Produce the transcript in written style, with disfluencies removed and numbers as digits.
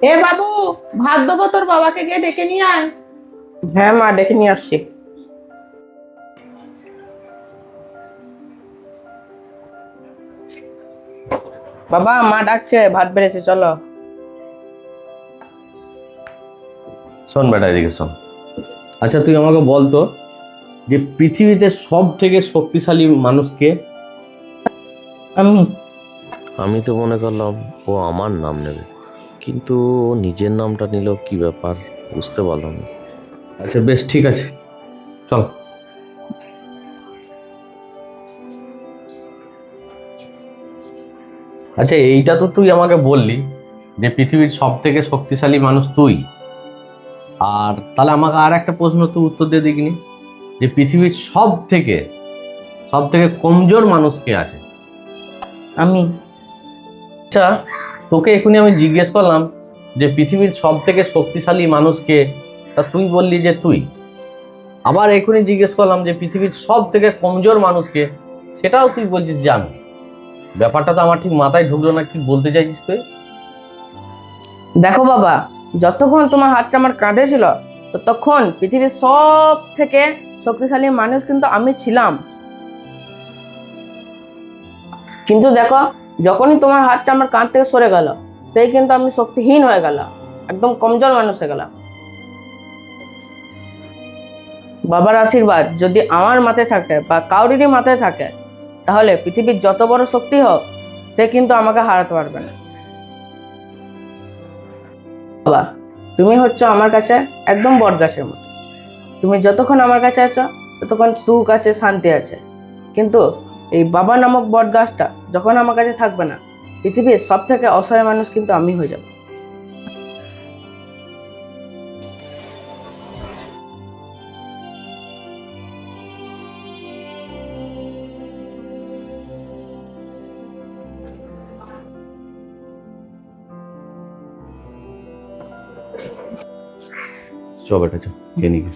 এ বাবু, ভাত দেবো, তোর বাবাকে গিয়ে ডেকে নিয়ে আয়। হ্যাঁ মা, ডেকে নিয়ে আসছি। বাবা, মা ডাকছে, ভাত বেড়েছে, চলো। শোন বেটা, এদিকে শোন। আচ্ছা, তুই আমাকে বলতো যে পৃথিবীতে সব থেকে শক্তিশালী মানুষ কে? আমি। আমি তো মনে করলাম ও আমার নাম নেবে, কিন্তু ও নিজের নামটা নিল, কি ব্যাপার বুঝতে পারলাম না। আচ্ছা বেশ, ঠিক আছে, চল। আচ্ছা, এইটা তো তুই আমাকে বললি যে পৃথিবীর সব থেকে শক্তিশালী মানুষ তুই। আর তাহলে আমাকে আর একটা প্রশ্ন তুই উত্তর দিয়ে দিগনি, যে পৃথিবীর সব থেকে কমজোর মানুষ কে আছে? আমি। আচ্ছা, তোকে এখনই আমি জিজ্ঞেস করলাম যে পৃথিবীর সব থেকে শক্তিশালী মানুষ কে, তা তুই বললি যে তুই। আবার এখনই জিজ্ঞেস করলাম যে পৃথিবীর সব থেকে কমজোর মানুষ কে, সেটাও তুই বলছিস যে আমি। ব্যাপারটা তো আমার ঠিক মাথায় ঢুকলো না, কি বলতে চাইছিস তুই? দেখো বাবা, যতক্ষণ তোমার হাতটা আমার কাঁধে ছিল, ততক্ষণ পৃথিবীর সব থেকে শক্তিশালী মানুষ কিন্তু আমি ছিলাম। কিন্তু দেখো, যখনই তোমার হাতটা আমার কাঁধ থেকে সরে গেল, সেই কিন্তু আমি শক্তিহীন হয়ে গেল, একদম কমজোর মানুষ হয়ে গেলাম। বাবার আশীর্বাদ যদি আমার মাথায় থাকে বা কাউরিরই মাথায় থাকে, তাহলে পৃথিবীর যত বড় শক্তি হোক, সে কিন্তু আমাকে হারাতে পারবে না। বাবা, তুমি হচ্ছে আমার কাছে একদম বটগাছের মতো। তুমি যতক্ষণ আমার কাছে আছো, ততক্ষণ সুখ আছে, শান্তি আছে। কিন্তু এই বাবা নামক বটগাছটা যখন আমার কাছে থাকবে না, পৃথিবীর সব থেকে অসহায় মানুষ কিন্তু আমি হয়ে যাব। চ বেটা, চ, খেয়ে নিবি।